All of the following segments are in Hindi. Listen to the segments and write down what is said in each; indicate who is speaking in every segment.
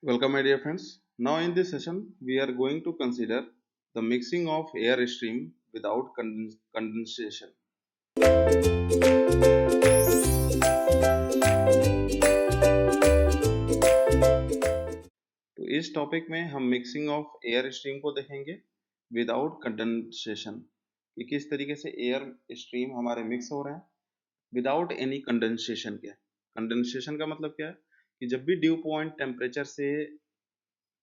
Speaker 1: Welcome my dear friends. Now in this session we are going to consider the mixing of air stream without condensation. तो इस टॉपिक में हम मिक्सिंग ऑफ एयर स्ट्रीम को देखेंगे विदाउट कंडेंसेशन कि किस तरीके से एयर स्ट्रीम हमारे मिक्स हो रहे हैं विदाउट एनी कंडेंसेशन के। कंडेंसेशन का मतलब क्या है कि जब भी ड्यू पॉइंट टेम्परेचर से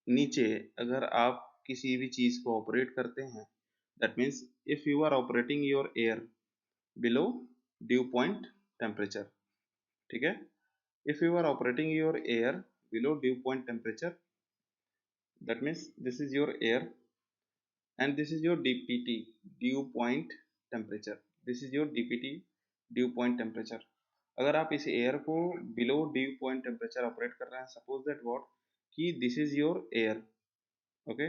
Speaker 1: नीचे अगर आप किसी भी चीज को ऑपरेट करते हैं, that means if you are operating your air below dew point temperature, ठीक है। If you are operating your air below dew point temperature, that means this is your air and this is your dpt, dew point temperature. This is your dpt, dew point temperature. अगर आप इस एयर को below dew point temperature operate कर रहे हैं, सपोज दैट व्हाट कि this is your air, okay,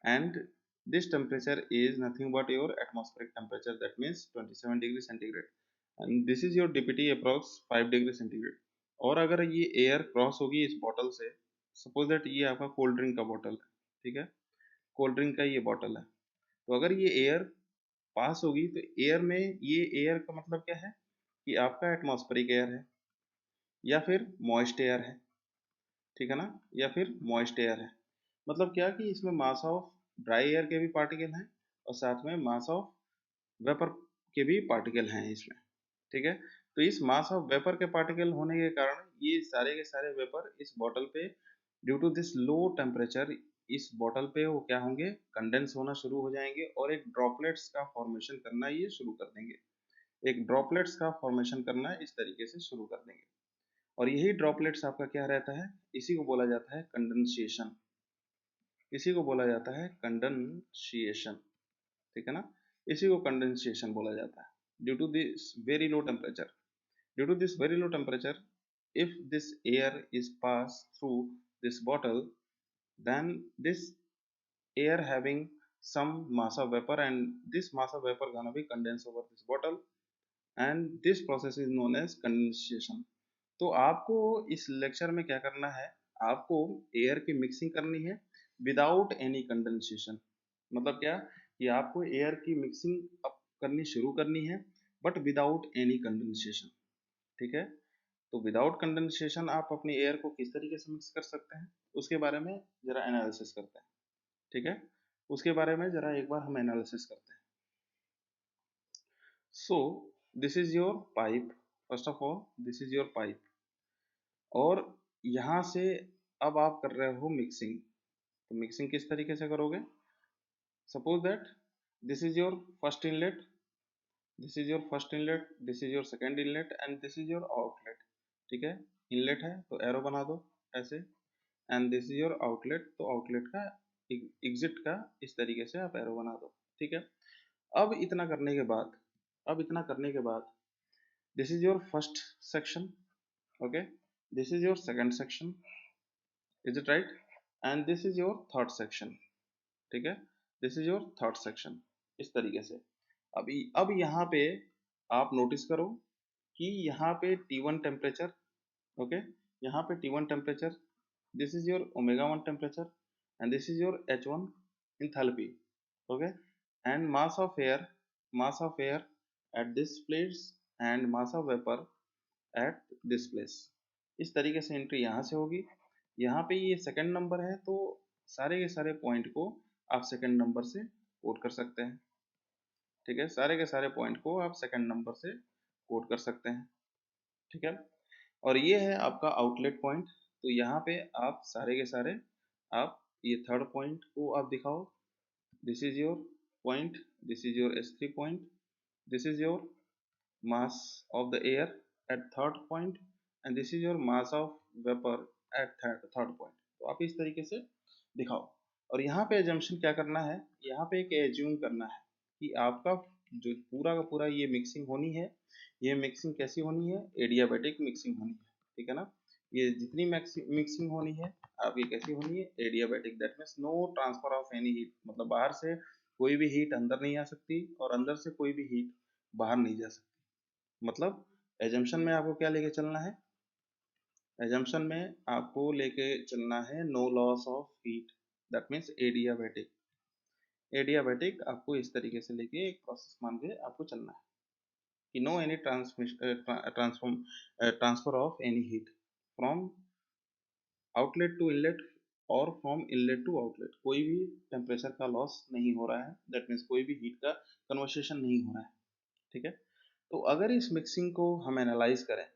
Speaker 1: and this temperature is nothing but your atmospheric temperature, that means 27 degree centigrade, and this is your dpt approx 5 degree centigrade. और अगर ये एयर क्रॉस होगी इस बॉटल से, सपोज दैट ये आपका कोल्ड ड्रिंक का बॉटल है, ठीक है, कोल्ड ड्रिंक का ये बॉटल है, तो अगर ये एयर पास होगी तो एयर में, ये एयर का मतलब क्या है कि आपका एटमॉस्फेरिक एयर है या फिर मॉइस्ट एयर है, ठीक है ना, या फिर मॉइस्ट एयर है। मतलब क्या कि इसमें मास ऑफ ड्राई एयर के भी पार्टिकल हैं और साथ में मास ऑफ वेपर के भी पार्टिकल हैं इसमें, ठीक है। तो इस मास ऑफ वेपर के पार्टिकल होने के कारण ये सारे के सारे वेपर इस बॉटल पे due to this low temperature इस बॉटल पे वो क्या होंगे, कंडेंस होना शुरू हो जाएंगे और एक ड्रॉपलेट्स का फॉर्मेशन करना ये शुरू कर देंगे। एक ड्रॉपलेट्स का फॉर्मेशन करना इस तरीके से शुरू कर देंगे और यही ड्रॉपलेट्स आपका क्या रहता है, इसी को बोला जाता है कंडेंसेशन, इसी को बोला जाता है कंडेंसेशन, ठीक है ना, इसी को कंडेंसेशन बोला जाता है। Due to this very low temperature, due to this very low temperature, if this air is passed through this bottle, then this air having some mass of vapor and this mass of vapor gonna be condensed over this bottle and this process is known as condensation. तो आपको इस लेक्चर में क्या करना है, आपको एयर की मिक्सिंग करनी है विदाउट एनी कंडेंसेशन। मतलब क्या कि आपको एयर की मिक्सिंग अब करनी शुरू करनी है बट विदाउट एनी कंडेंसेशन, ठीक है। तो विदाउट कंडेंसेशन आप अपनी एयर को किस तरीके से मिक्स कर सकते हैं उसके बारे में जरा एनालिसिस करते हैं, ठीक है। उसके बारे में जरा एक बार हम एनालिसिस करते हैं। So this is your pipe, first of all this is your pipe और यहाँ से अब आप कर रहे हो मिक्सिंग। तो मिक्सिंग किस तरीके से करोगे, suppose that this is your first inlet, this is your first inlet, this is your second inlet and this is your outlet, ठीक है। इनलेट है तो एरो बना दो ऐसे and this is your outlet, तो आउटलेट का एग्जिट का इस तरीके से आप एरो बना दो, ठीक है। अब इतना करने के बाद, अब इतना करने के बाद this is your first section, okay, this is your second section, is it right, and this is your third section, ठीक है, this is your third section, इस तरीके से। अब यहाँ पे आप नोटिस करो कि यहाँ पे T1 टेम्परेचर, ओके, यहाँ पे T1 temperature, this is your omega 1 temperature and this is your H1 enthalpy, okay, and mass of air at this place and mass of vapor at this place। इस तरीके से एंट्री यहाँ से होगी, यहाँ पे ये सेकंड नंबर है तो सारे के सारे पॉइंट को आप सेकंड नंबर से कोड कर सकते हैं, ठीक है, सारे के सारे पॉइंट को आप सेकंड नंबर से कोड कर सकते हैं, ठीक है। और ये है आपका आउटलेट पॉइंट, तो यहाँ पे आप सारे के सारे आप ये थर्ड पॉइंट को आप दिखाओ, this is your point, this is your S3 point, this is your mass of the air at third point and this is your mass of vapour eight third point. तो आप इस तरीके से दिखाओ और यहाँ पे एजम्पशन क्या करना है, यहाँ पे एक एज्यूम करना है कि आपका जो पूरा का पूरा ये मिक्सिंग होनी है, ये मिक्सिंग कैसी होनी है, एडियाबैटिक मिक्सिंग होनी है, ठीक है ना। ये जितनी मिक्सिंग होनी है आपकी कैसी होनी है, adiabatic, that means no transfer of any heat, मतलब बाहर से कोई भी हीट अंदर नहीं आ सकती और अंदर से कोई भी हीट बाहर नहीं जा सकती। मतलब एजम्पशन में आपको क्या लेके चलना है एजम्पशन में आपको लेके चलना है no loss of heat, that means adiabatic. Adiabatic आपको इस तरीके से लेके एक प्रोसेस मान के आपको चलना है कि no any transfer of any heat from outlet to inlet और फ्रॉम इनलेट टू आउटलेट, कोई भी टेम्परेचर का लॉस नहीं हो रहा है, दैट मीन्स कोई भी हीट का कन्वर्सेशन नहीं हो रहा है। ठीक है, तो अगर इस मिक्सिंग को हम एनालाइज करें,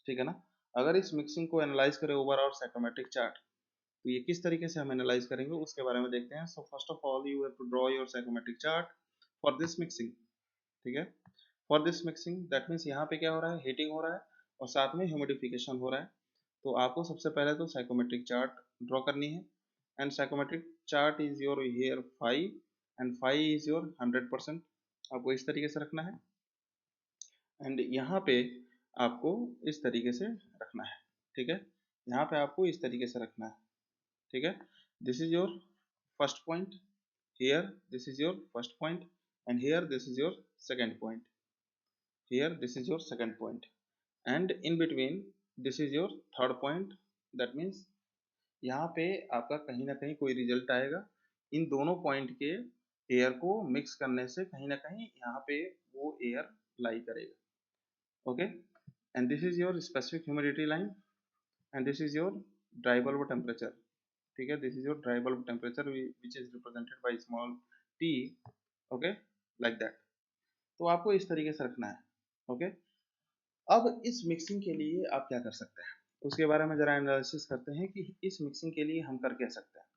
Speaker 1: ठीक है ना, अगर इस मिक्सिंग को एनालाइज करें ओवर और साइकोमेट्रिक चार्ट, तो ये किस तरीके से हम एनालाइज करेंगे उसके बारे में देखते हैं। So first of all you have to draw your psychometric chart for this mixing. ठीक है, for this mixing that means यहाँ पे क्या हो रहा है, हीटिंग हो रहा है और साथ में ह्यूमिडिफिकेशन हो रहा है। तो आपको सबसे पहले तो साइकोमेट्रिक चार्ट ड्रॉ करनी है, and psychometric chart is your here 5 and 5 is your 100%, आपको इस तरीके से रखना है। एंड यहाँ पे आपको इस तरीके से रखना है। ठीक है, यहाँ पे आपको इस तरीके से रखना है। ठीक है, this is your first point, here this is your first point, and here this is your second point, here this is your second point, and in between this is your third point. That means यहाँ पे आपका कहीं ना कहीं कोई रिजल्ट आएगा, इन दोनों पॉइंट के एयर को मिक्स करने से कहीं ना कहीं यहाँ पे वो एयर लाई करेगा। Okay, and this is your specific humidity line, and this is your dry bulb temperature. ठीक है, this is your dry bulb temperature which is represented by small T. Okay, like that. तो आपको इस तरीके से रखना है। ओके, अब इस मिक्सिंग के लिए आप क्या कर सकते हैं उसके बारे में जरा एनालिसिस करते हैं कि इस मिक्सिंग के लिए हम कर क्या सकते हैं।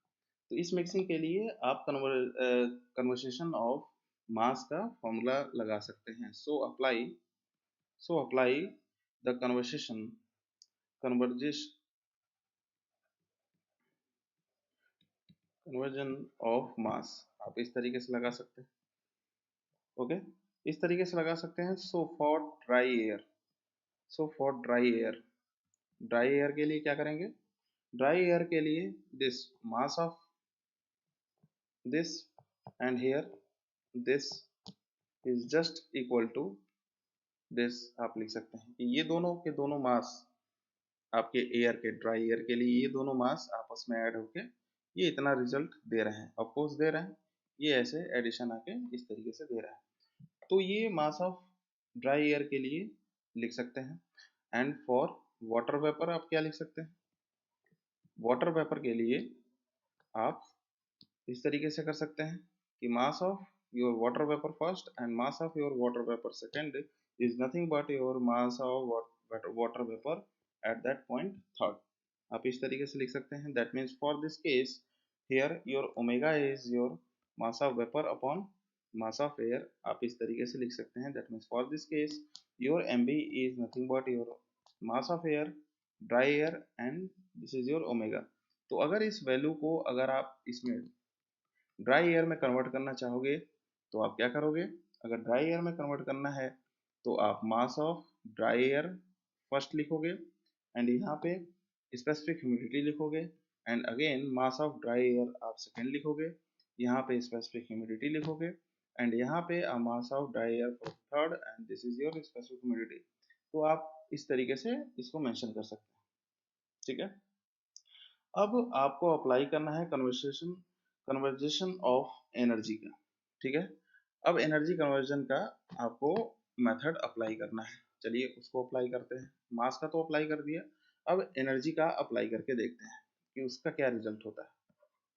Speaker 1: तो इस मिक्सिंग के लिए आप कन्वर्सेशन ऑफ मास का फॉर्मूला लगा सकते हैं। So apply the conversion of mass, आप इस तरीके से लगा सकते हैं। ओके, इस तरीके से लगा सकते हैं। सो फॉर ड्राई एयर के लिए क्या करेंगे, ड्राई एयर के लिए this mass of this and here this is just equal to this, आप लिख सकते हैं कि ये दोनों के दोनों मास आपके एयर के, ड्राई एयर के लिए ये दोनों मास आपस में ऐड होके ये इतना रिजल्ट दे रहे हैं। ऑफ कोर्स दे रहे हैं, ये ऐसे एडिशन आके इस तरीके से दे रहा है। तो ये मास ऑफ ड्राई एयर के लिए लिख सकते हैं। एंड फॉर वाटर वेपर आप क्या लिख सकते हैं, वाटर वेपर के लिए आप इस तरीके से कर सकते हैं कि mass of your water vapour first and mass of your water vapour second is nothing but your mass of water vapour at that point third, आप इस तरीके से लिख सकते हैं। That means for this case here your omega is your mass of vapour upon mass of air, आप इस तरीके से लिख सकते हैं। That means for this case your mb is nothing but your mass of air, dry air, and this is your omega. तो अगर इस वैल्यू को अगर आप इसमें ड्राई एयर में कन्वर्ट करना चाहोगे तो आप क्या करोगे, अगर ड्राई एयर में कन्वर्ट करना है तो आप mass of dry air first लिखोगे एंड यहाँ पे स्पेसिफिक ह्यूमिडिटी लिखोगे, and again mass of dry air आप सेकेंड लिखोगे, यहाँ पे स्पेसिफिक ह्यूमिडिटी लिखोगे, एंड यहाँ पे mass of dry air for third and this is your specific humidity. तो आप इस तरीके से इसको मेंशन कर सकते हैं। ठीक है, अब आपको अप्लाई करना है कन्वर्जेशन ऑफ एनर्जी का। ठीक है, अब एनर्जी कन्वर्जन का आपको मेथड अप्लाई करना है। चलिए उसको अप्लाई करते हैं। मास का तो अप्लाई कर दिया, अब एनर्जी का अप्लाई करके देखते हैं कि उसका क्या रिजल्ट होता है।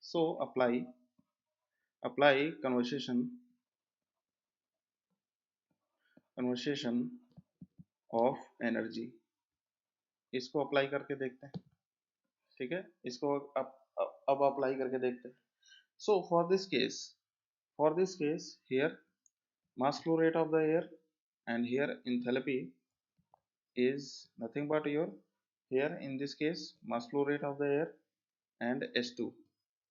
Speaker 1: So apply apply conversation of energy, इसको अप्लाई करके देखते हैं। ठीक है, इसको अब अप्लाई करके देखते हैं। So for this case here mass flow rate of the air, and here enthalpy is nothing but your, here in this case mass flow rate of the air and S2,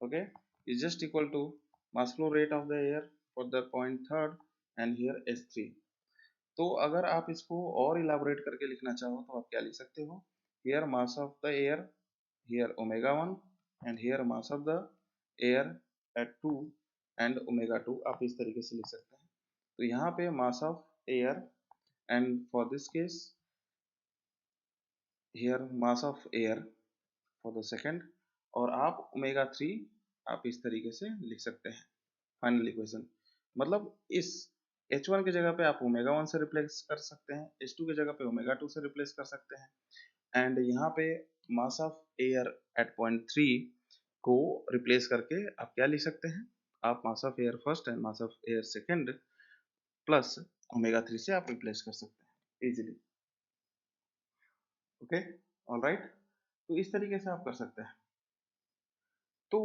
Speaker 1: okay, is just equal to mass flow rate of the air for the point third and here S3। तो अगर आप इसको और इलाबोरेट करके लिखना चाहो तो आप क्या लिख सकते हो, here mass of the air, here omega 1 and here mass of the air at 2 and omega 2, आप इस तरीके से लिख सकते हैं। तो यहाँ पे mass of air, and for this case here mass of air for the second, और आप ओमेगा 3 आप इस तरीके से लिख सकते हैं फाइनल इक्वेशन। मतलब इस H1 की जगह पे आप ओमेगा 1 से रिप्लेस कर सकते हैं, H2 की जगह पे ओमेगा 2 से रिप्लेस कर सकते हैं, एंड यहाँ पे mass of air at point 3 को रिप्लेस करके आप क्या लिख सकते हैं, आप mass of air first and mass of air second plus omega 3 से आप रिप्लेस कर सकते हैं इजीली। ओके, ऑलराइट, तो इस तरीके से आप कर सकते हैं। तो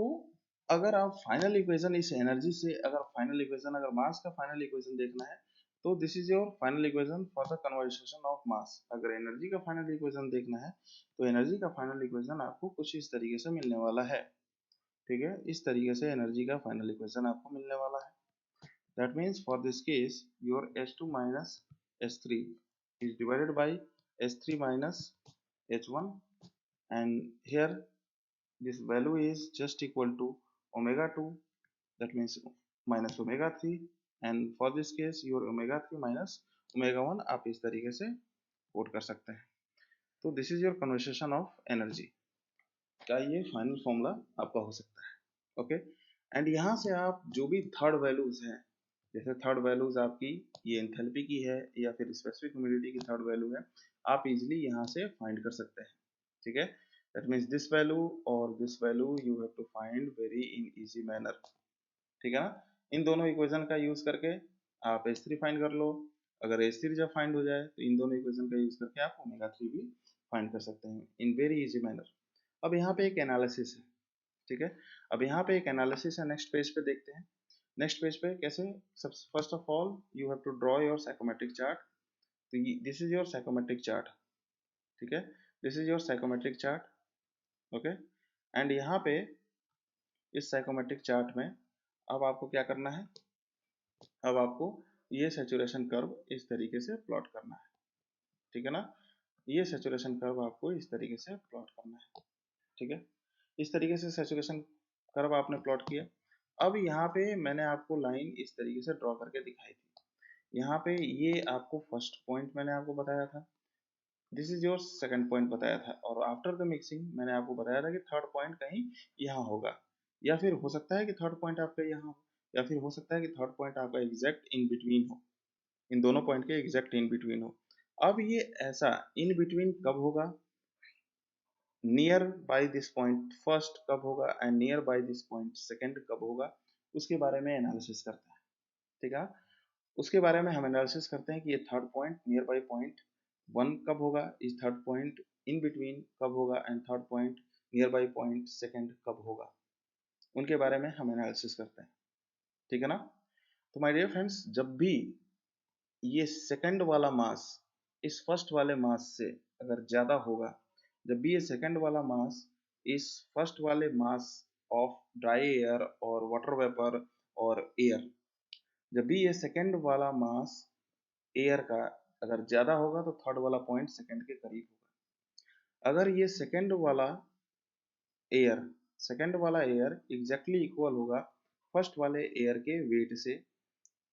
Speaker 1: अगर आप फाइनल इक्वेशन इस एनर्जी से, अगर फाइनल इक्वेशन, अगर मास का फाइनल इक्वेशन देखना है तो this is your final equation for the conversation of mass. अगर एनर्जी का फाइनल इक्वेशन देखना है तो एनर्जी का फाइनल इक्वेशन आपको कुछ इस तरीके से मिलने वाला है। ठीक है, इस तरीके से एनर्जी का फाइनल इक्वेशन आपको मिलने वाला है। That means for this case your S2 minus S3 is divided by S3 minus H1, and here this value is just equal to omega 2, that means minus omega 3, and for this case your omega 3 minus omega 1 आप इस तरीके से कोट कर सकते हैं। तो this is your conversation of energy का ये फाइनल फॉर्मूला आपका हो सकता है। ओके, एंड यहाँ से आप जो भी थर्ड वैल्यूज हैं, जैसे थर्ड वैल्यूज आपकी ये एंथैल्पी की है या फिर स्पेसिफिक ह्यूमिडिटी की थर्ड वैल्यू है, आप इजिली यहाँ से फाइंड कर सकते हैं। ठीक है, दैट मीन्स दिस वैल्यू और this value you have to find very in easy manner. ठीक है ना, इन दोनों इक्वेशन का यूज करके आप H3 फाइंड कर लो। अगर H3 जब फाइंड हो जाए तो इन दोनों इक्वेशन का यूज करके आप ओमेगा 3 भी फाइंड कर सकते हैं इन वेरी इजी मैनर। अब यहाँ पे एक एनालिसिस है। ठीक है, अब यहाँ पे एक एनालिसिस है, नेक्स्ट पेज पे देखते हैं। नेक्स्ट पेज पे कैसे, सब first of all you have to draw your psychometric chart. तो this is your psychometric chart. ठीक है, this is your psychometric chart. Okay, and यहाँ पे इस साइकोमेट्रिक चार्ट में अब आपको क्या करना है, अब आपको ये सैचुरेशन कर्व इस तरीके से प्लॉट करना है। ठीक है ना, ये सैचुरेशन कर्व आपको इस तरीके से प्लॉट करना है। ठीक है, इस तरीके से सैचुरेशन कर्व आपने प्लॉट किया। अब यहाँ पे मैंने आपको लाइन इस तरीके से ड्रॉ करके दिखाई थी। यहाँ पे ये आपको फर्स्ट पॉइंट मैंने आपको बताया था, this is your second point बताया था, और आफ्टर द मिक्सिंग मैंने आपको बताया था कि थर्ड पॉइंट कहीं यहाँ होगा, या फिर हो सकता है कि थर्ड पॉइंट आपका यहाँ हो, या फिर हो सकता है कि थर्ड पॉइंट आपका एग्जैक्ट इन बिटवीन हो, इन दोनों पॉइंट के एग्जैक्ट इन बिटवीन हो। अब ये ऐसा इन बिटवीन कब होगा, near by this point first कब होगा and near by this point second कब होगा, उसके बारे में एनालिसिस करते हैं। ठीक है, उसके बारे में हम एनालिसिस करते हैं कि ये third point near by point 1 कब होगा, इस थर्ड पॉइंट इन बिटवीन कब होगा, and third point near by point second कब होगा, उनके बारे में हम एनालिसिस करते हैं। ठीक है ना, तो माय डियर फ्रेंड्स, जब भी ये सेकंड वाला मास इस फर्स्ट वाले मास से अगर ज्यादा होगा, जब भी ये सेकंड वाला मास इस फर्स्ट वाले मास ऑफ ड्राई एयर और वाटर वेपर और एयर, जब भी ये सेकंड वाला मास एयर का अगर ज्यादा होगा तो थर्ड वाला पॉइंट सेकंड के करीब होगा। अगर ये एयर सेकंड वाला एयर एग्जैक्टली इक्वल होगा फर्स्ट वाले एयर के वेट से,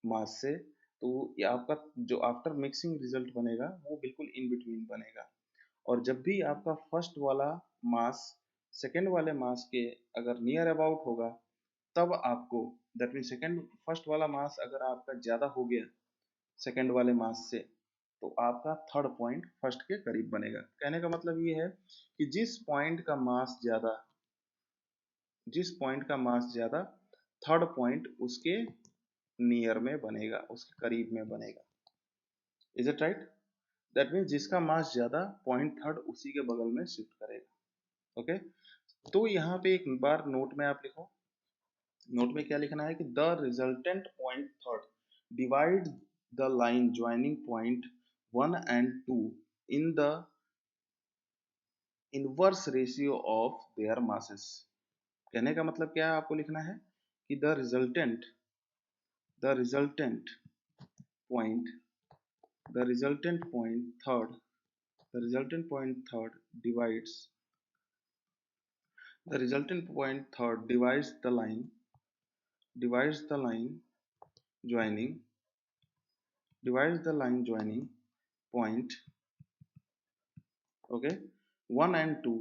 Speaker 1: मास से, तो ये आपका जो आफ्टर मिक्सिंग रिजल्ट बनेगा वो बिल्कुल इन बिटवीन बनेगा। और जब भी आपका फर्स्ट वाला मास सेकेंड वाले मास के अगर नियर अबाउट होगा, तब आपको, दैट मीन सेकेंड फर्स्ट वाला मास अगर आपका ज्यादा हो गया सेकेंड वाले मास से, तो आपका थर्ड पॉइंट फर्स्ट के करीब बनेगा। कहने का मतलब ये है कि जिस पॉइंट का मास ज्यादा थर्ड पॉइंट उसके नियर में बनेगा, उसके करीब में बनेगा। Is it right? That means जिसका मास ज्यादा पॉइंट थर्ड उसी के बगल में शिफ्ट करेगा। ओके, तो यहाँ पे एक बार नोट में आप लिखो, नोट में क्या लिखना है कि the resultant point third divide the line joining point 1 and 2 in the inverse ratio of their masses. कहने का मतलब क्या है, आपको लिखना है कि the point resultant point third the resultant point third divides the resultant point third divides the line joining divides the line joining point, okay, 1 and 2,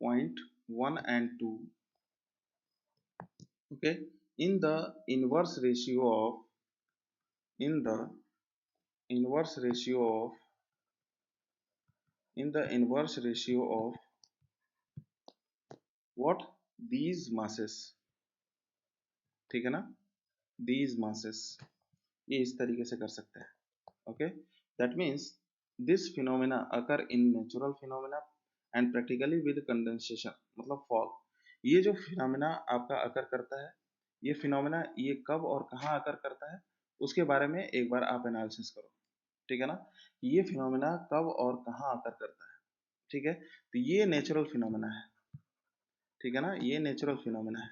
Speaker 1: point 1 and 2, okay, in the inverse ratio of, in the inverse ratio of, in the inverse ratio of what, these masses, ठीक है ना, these masses, ये इस तरीके से कर सकते हैं, okay, that means this phenomena occur in natural phenomena and practically with condensation, मतलब fog, ये जो फिनोमेना आपका अकर करता है, ये फिनोमेना ये कब और कहाँ अकर करता है उसके बारे में एक बार आप एनालिसिस करो, ठीक है ना, ये फिनोमेना कब और कहाँ अकर करता है, ठीक है, तो ये नेचुरल फिनोमेना है, ठीक है ना, ये नेचुरल फिनोमेना है,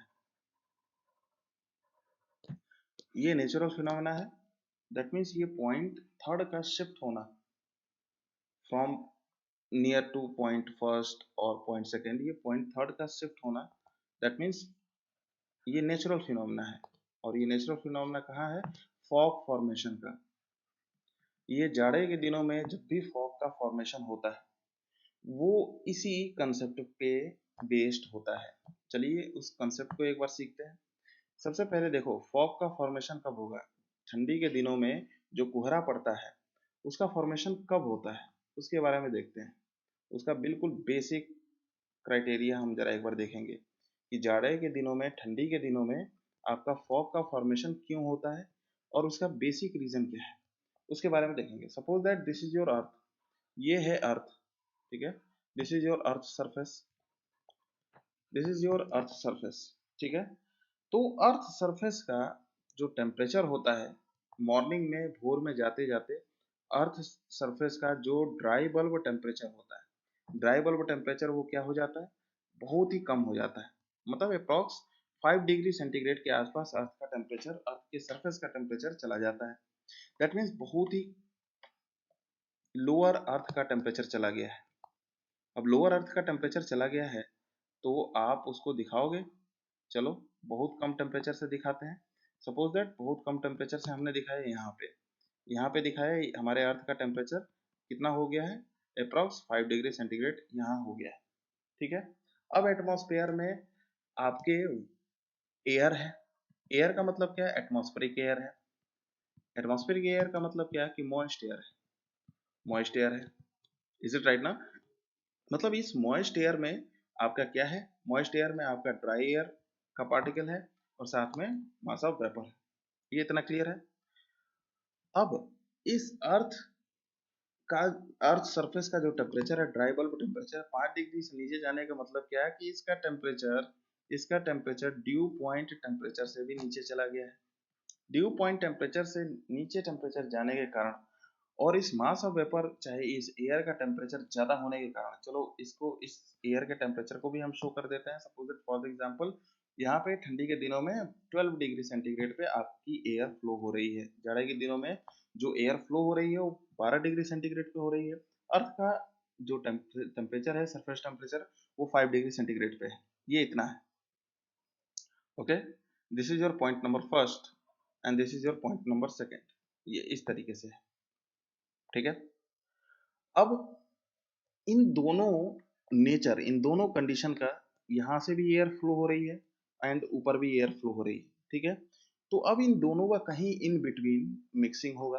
Speaker 1: ये नेचुरल फिनोमेना है, दैट मीन्स ये पॉइंट थर्ड का शिफ्ट होना from near two point first और पॉइंट सेकेंड, ये पॉइंट थर्ड का शिफ्ट होना, दैट मीन्स ये नेचुरल फिनोमेना है, और ये नेचुरल फिनोमेना कहाँ है, फॉग फॉर्मेशन का, ये जाड़े के दिनों में जब भी फॉग का फॉर्मेशन होता है वो इसी कंसेप्ट पे बेस्ड होता है। चलिए उस कंसेप्ट को एक बार सीखते हैं। सबसे पहले देखो फॉग का फॉर्मेशन कब होगा, ठंडी के दिनों में जो कोहरा पड़ता है उसका फॉर्मेशन कब होता है उसके बारे में देखते हैं। उसका बिल्कुल बेसिक क्राइटेरिया हम जरा एक बार देखेंगे कि जाड़े के दिनों में, ठंडी के दिनों में आपका फॉग का फॉर्मेशन क्यों होता है और उसका बेसिक रीजन क्या है उसके बारे में देखेंगे। Suppose that this is your earth, ये है अर्थ, ठीक है, this is your earth surface, this is your earth surface, ठीक है। तो अर्थ सरफेस का जो टेम्परेचर होता है मॉर्निंग में, भोर में जाते जाते अर्थ सरफेस का जो ड्राई बल्ब टेम्परेचर होता है, ड्राई बल्ब टेम्परेचर वो क्या हो जाता है, बहुत ही कम हो जाता है, मतलब अप्रॉक्स 5 डिग्री सेंटीग्रेड के आसपास अर्थ का टेम्परेचर, अर्थ के सरफेस का टेम्परेचर चला जाता है। दैट मीन्स बहुत ही लोअर अर्थ का टेम्परेचर चला गया है। अब लोअर अर्थ का टेम्परेचर चला गया है तो आप उसको दिखाओगे, चलो बहुत कम टेम्परेचर से दिखाते हैं। सपोज दैट बहुत कम टेम्परेचर से हमने दिखाया यहाँ पे दिखाया हमारे अर्थ का टेम्परेचर कितना हो गया है, अप्रॉक्स 5 डिग्री सेंटीग्रेड यहाँ हो गया है, ठीक है। अब एटमॉस्फेयर में आपके एयर है, एयर का मतलब क्या है, एटमॉस्फेरिक एयर है, एटमॉस्फेरिक एयर का मतलब क्या है कि मॉइस्ट एयर है, मॉइस्ट एयर है, इज इट राइट ना, मतलब इस मॉइस्ट एयर में आपका क्या है, मॉइस्ट एयर में आपका ड्राई एयर का पार्टिकल है और साथ में मास ऑफ वेपर है, ये इतना क्लियर है। अब इस का अर्थ सरफेस का जो टेम्परेचर है, ड्राई बल्ब टेम्परेचर 5 डिग्री से नीचे जाने का मतलब क्या है कि इसका टेम्परेचर ड्यू पॉइंट टेम्परेचर से भी नीचे चला गया है। ड्यू पॉइंट टेम्परेचर से नीचे टेम्परेचर जाने के कारण और इस मास ऑफ वेपर चाहे इस एयर का टेम्परेचर ज्यादा होने के कारण, चलो इसको इस एयर के टेम्परेचर को भी हम शो कर देते हैं। सपोज दैट फॉर एग्जांपल यहाँ पे ठंडी के दिनों में 12 डिग्री सेंटीग्रेड पे आपकी एयर फ्लो हो रही है, जाड़े के दिनों में जो एयर फ्लो हो रही है वो 12 डिग्री सेंटीग्रेड पे हो रही है। अर्थ का जो टेम्परेचर है, सरफेस टेम्परेचर, वो 5 डिग्री सेंटीग्रेड पे है, ये इतना है, okay. This is your point number first and this is your point number second, ये इस तरीके से है, ठीक है। अब इन दोनों नेचर, इन दोनों कंडीशन का, यहाँ से भी एयर फ्लो हो रही है एंड ऊपर भी एयर फ्लो हो रही है, ठीक है। तो अब इन दोनों का कहीं इन बिटवीन मिक्सिंग होगा,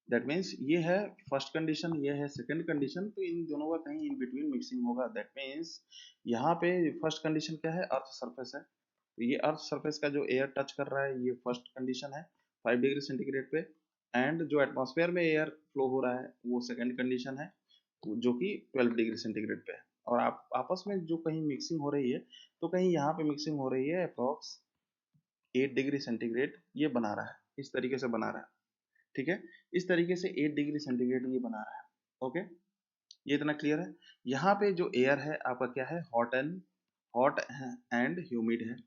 Speaker 1: दैट मीन्स ये है फर्स्ट कंडीशन, ये है सेकंड कंडीशन, तो इन दोनों का कहीं इन बिटवीन मिक्सिंग होगा। दैट मीन्स यहाँ पे फर्स्ट कंडीशन क्या है, अर्थ सरफेस है, तो ये अर्थ सरफेस का जो एयर टच कर रहा है ये फर्स्ट कंडीशन है 5 डिग्री सेंटीग्रेड पे, एंड जो एटमॉस्फेयर में एयर फ्लो हो रहा है वो सेकंड कंडीशन है जो कि 12 डिग्री सेंटीग्रेड पे है। और आप आपस में जो कहीं मिक्सिंग हो रही है तो कहीं यहाँ पे मिक्सिंग हो रही है अप्रॉक्स 8 डिग्री सेंटीग्रेड, ये बना रहा है, इस तरीके से बना रहा है, ठीक है। इस तरीके से 8 डिग्री सेंटीग्रेड ये बना रहा है, ओके, ये इतना क्लियर है। यहाँ पे जो एयर है आपका क्या है, हॉट एंड ह्यूमिड है,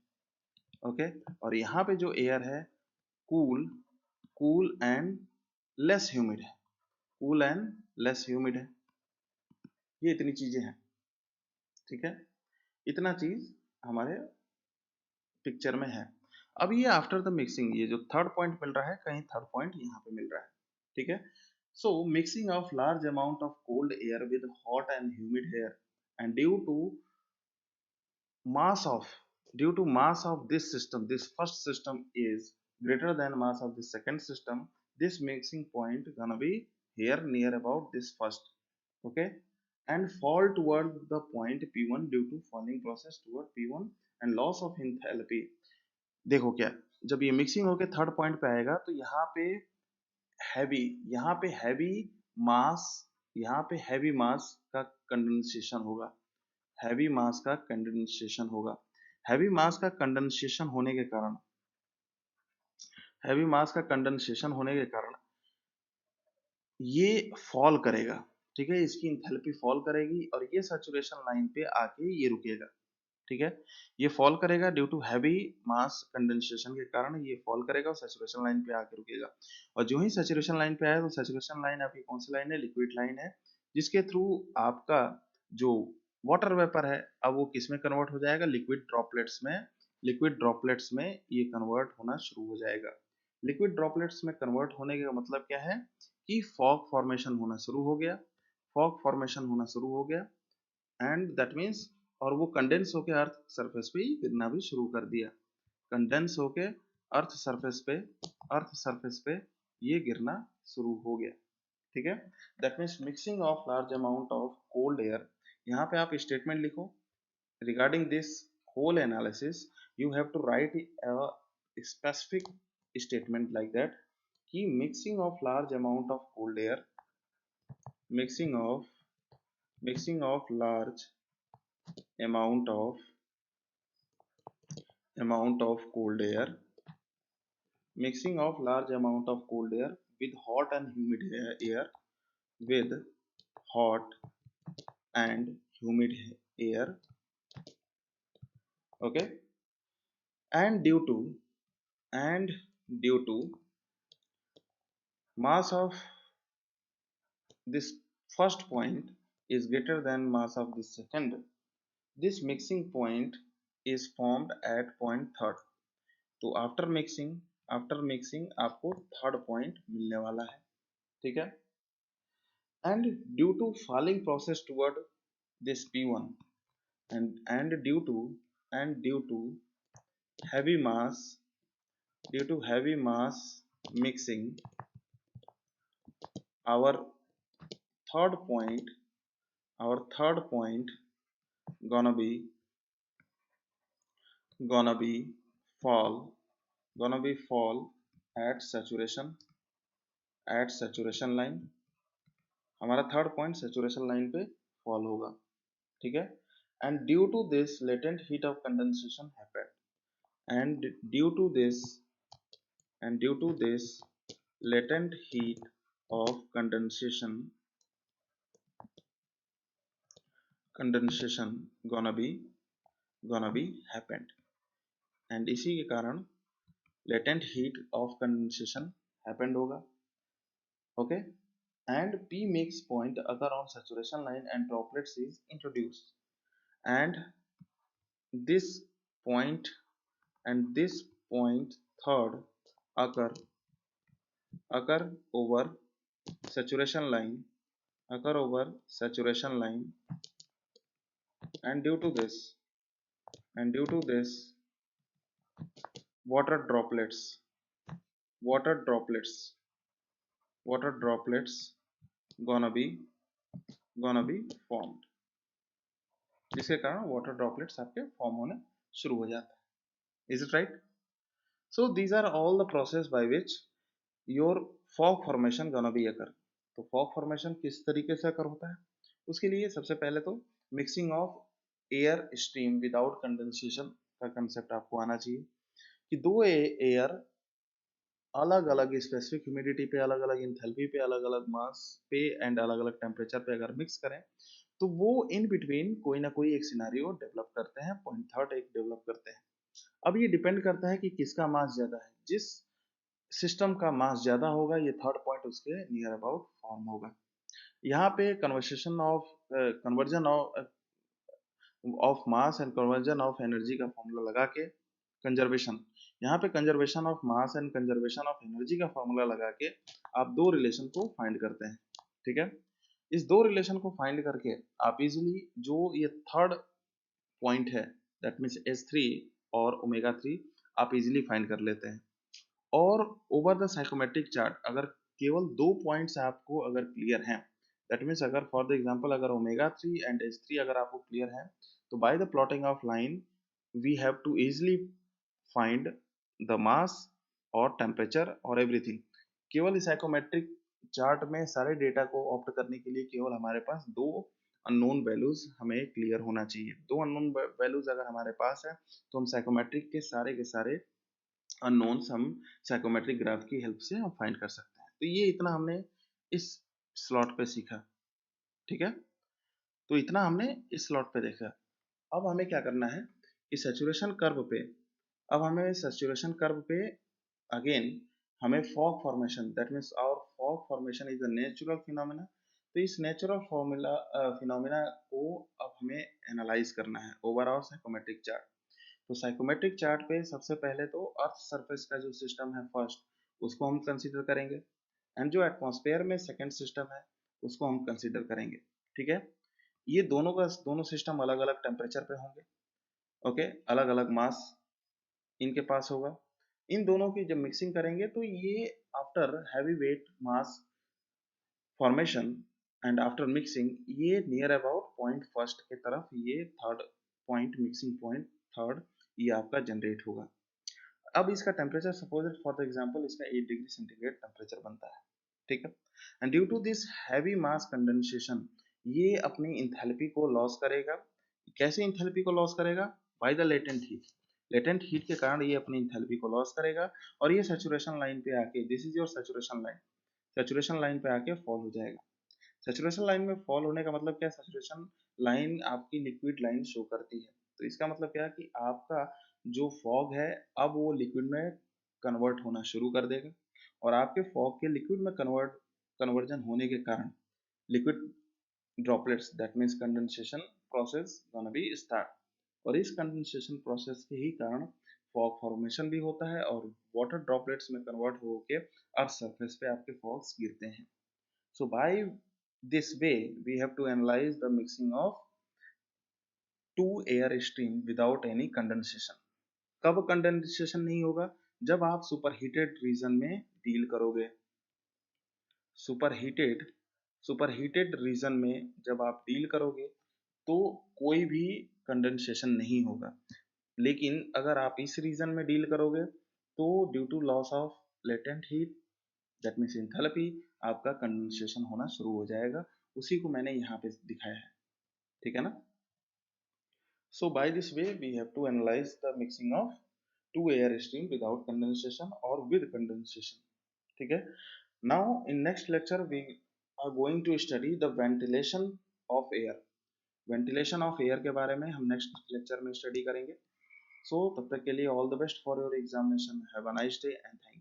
Speaker 1: ओके। और यहाँ पे जो एयर है cool cool and less humid है, कूल एंड लेस ह्यूमिड है, ये इतनी चीजें हैं, ठीक है। इतना चीज हमारे पिक्चर में है। अब ये आफ्टर द मिक्सिंग, ये जो थर्ड पॉइंट मिल रहा है, कहीं थर्ड पॉइंट यहाँ पे मिल रहा है, ठीक है। So mixing of large amount of cold air with hot and humid air and due to mass of this system, this first system is greater than mass of the second system, this mixing point gonna be here near about this first, okay, and fall toward the point P1 due to falling process toward P1 and loss of enthalpy. देखो क्या, जब ये मिक्सिंग होके थर्ड पॉइंट पे आएगा तो हैवी यहाँ पे हैवी मास यहाँ पे हैवी मास का कंडेंसेशन होगा, हैवी मास का कंडेंसेशन होगा। हैवी मास का कंडेंसेशन होने के कारण हैवी मास का कंडेंसेशन होने के कारण ये फॉल करेगा, ठीक है, इसकी इंथैल्पी फॉल करेगी और ये सैचुरेशन लाइन पे आके ये रुकेगा, ठीक है, ये फॉल करेगा due to heavy mass condensation के कारण ये फॉल करेगा और सैचुरेशन लाइन पे आके रुकेगा। और जो ही सैचुरेशन लाइन पे आया तो सैचुरेशन लाइन आपकी कौन सी लाइन है, लिक्विड लाइन है, जिसके थ्रू आपका जो वाटर वेपर है अब वो किस में कन्वर्ट हो जाएगा, लिक्विड ड्रॉपलेट्स में। लिक्विड ड्रॉपलेट्स में ये कन्वर्ट होना शुरू हो जाएगा। लिक्विड ड्रॉपलेट्स में कन्वर्ट होने का मतलब क्या है कि फॉग फॉर्मेशन होना शुरू हो गया, फॉग फॉर्मेशन होना शुरू हो गया एंड दैट मीन्स, और वो कंडेंस होके अर्थ सरफेस पे गिरना भी शुरू कर दिया, कंडेंस होके अर्थ सरफेस पे ये गिरना शुरू हो गया, ठीक है। That means mixing of large amount of cold air. यहाँ पे आप स्टेटमेंट लिखो regarding this whole analysis you have to write a specific statement like that कि mixing of large amount of cold air, mixing of large amount of cold air, mixing of large amount of cold air with hot and humid air, with hot and humid air, okay, and due to mass of this first point is greater than mass of this second, this mixing point is formed at point third। तो आफ्टर मिक्सिंग आपको थर्ड पॉइंट मिलने वाला है, ठीक है। And due to falling process toward this P1 and due to heavy mass mixing, our third point gonna be fall at saturation line। हमारा थर्ड पॉइंट सैचुरेशन लाइन पे फॉल होगा, ठीक है। And due to this latent heat of condensation happened and due to this latent heat of condensation gonna be happened, and इसी के कारण latent heat of condensation happened होगा, okay, and P mix point occur on saturation line and droplets is introduced, and this point third occur over saturation line, and due to this water droplets gonna be formed, जिसके कारण वाटर ड्रॉपलेट्स आपके फॉर्म होने शुरू हो जाता है। Is it right? So these are all the process by which your fog formation gonna be occur. तो फॉग फॉर्मेशन किस तरीके से अकर होता है, उसके लिए सबसे पहले तो mixing of air stream without condensation का कंसेप्ट आपको आना चाहिए कि दो एयर अलग अलग स्पेसिफिक ह्यूमिडिटी पे, अलग अलग इंथैल्पी पे, अलग अलग मास पे एंड अलग अलग टेम्परेचर पे अगर मिक्स करें तो वो इन बिटवीन कोई ना कोई एक सिनारियो डेवलप करते हैं, पॉइंट थर्ड एक डेवलप करते हैं। अब ये डिपेंड करता है कि किसका मास ज्यादा है, जिस सिस्टम का मास ज्यादा होगा ये थर्ड पॉइंट उसके नियर अबाउट फॉर्म होगा। यहाँ पे conversion of mass and conversion of energy का फॉर्मूला लगा के कंजर्वेशन, यहाँ पे conservation of mass and conservation of energy का फॉर्मूला लगा के आप दो रिलेशन को फाइंड करते हैं, ठीक है। इस दो रिलेशन को फाइंड करके आप इजीली जो ये थर्ड पॉइंट है दैट मीन्स H3 और ओमेगा 3 आप इजीली फाइंड कर लेते हैं। और ओवर द साइकोमेट्रिक चार्ट अगर केवल दो पॉइंट्स आपको अगर क्लियर हैं, दैट मीन्स अगर फॉर द एग्जांपल अगर ओमेगा 3 एंड H3 अगर आपको क्लियर है, तो by the plotting of line we have to easily find the mass और टेम्परेचर और एवरीथिंग। केवल इस साइकोमेट्रिक चार्ट में सारे डेटा को ऑप्ट करने के लिए केवल हमारे पास दो अननोन वैल्यूज हमें क्लियर होना चाहिए। दो अननोन वैल्यूज अगर हमारे पास है तो हम साइकोमेट्रिक के सारे अननोन्स हम साइकोमेट्रिक ग्राफ की हेल्प से हम फाइंड कर सकते हैं। तो ये इतना हमने इस स्लॉट पे सीखा, ठीक है। तो इतना हमने इस स्लॉट पे देखा। अब हमें क्या करना है, इस सैचुरेशन कर्व पे, अब हमें सैचुरेशन कर्व पे अगेन हमें fog formation that means our fog formation is a natural phenomena. तो इस नेचुरल फॉर्मूला फिनोमेना को अब हमें एनालाइज करना है ओवर आवर साइकोमेट्रिक चार्ट। तो साइकोमेट्रिक चार्ट पे सबसे पहले तो अर्थ सरफेस का जो सिस्टम है फर्स्ट, उसको हम कंसीडर करेंगे, एंड जो एटमॉस्फेयर में सेकंड सिस्टम है उसको हम कंसीडर करेंगे, ठीक है। ये दोनों सिस्टम अलग अलग टेम्परेचर पे होंगे, ओके, अलग अलग मास इनके पास होगा। इन दोनों की जब मिक्सिंग करेंगे तो ये after heavy wet mass formation and after mixing ये नियर अबाउट पॉइंट फर्स्ट के तरफ ये third point mixing point third ये आपका जनरेट होगा। अब इसका temperature suppose for the example इसका 8 डिग्री सेंटीग्रेड टेम्परेचर बनता है, ठीक है। And due to this heavy mass condensation ये अपनी इंथैल्पी को लॉस करेगा। कैसे इंथैल्पी को लॉस करेगा? By the latent heat. Latent heat के कारण ये अपनी इंथैल्पी को लॉस करेगा और ये सैचुरेशन लाइन पे आके, this is your saturation line, saturation line पे आके फॉल हो जाएगा। सैचुरेशन लाइन में फॉल होने का मतलब क्या है? सैचुरेशन लाइन आपकी लिक्विड लाइन शो करती है। तो इसका मतलब क्या है कि आपका जो फॉग है अब वो लिक्विड में कन्वर्ट होना शुरू कर देगा और आपके फॉग के लिक्विड में कन्वर्जन होने के कारण liquid droplets that means condensation process gonna be start. और इस कंडेंसेशन प्रोसेस के ही कारण फॉग फॉर्मेशन भी होता है और वाटर ड्रॉपलेट्स में कन्वर्ट होकर अर्थ सरफेस पे आपके फॉग्स गिरते हैं। So by this way, we have to analyze the mixing of two air stream without any condensation. कब कंडेंसेशन नहीं होगा? जब आप सुपरहीटेड रीजन में डील करोगे। सुपरहीटेड सुपरहीटेड रीजन में जब आप डील करोगे तो कोई भी कंडेंसेशन नहीं होगा। लेकिन अगर आप इस रीजन में डील करोगे तो due to loss of latent heat that means enthalpy आपका कंडेंसेशन होना शुरू हो जाएगा। उसी को मैंने यहाँ पे दिखाया है, ठीक है ना। So by this way we have to analyse the mixing of two air stream without condensation और विद कंडेंसेशन, ठीक है। Now in next lecture we are going to study the ventilation of air. Ventilation of air के बारे में हम नेक्स्ट लेक्चर में स्टडी करेंगे। सो तब तक के लिए all the best for your examination. Have a nice day and thank you.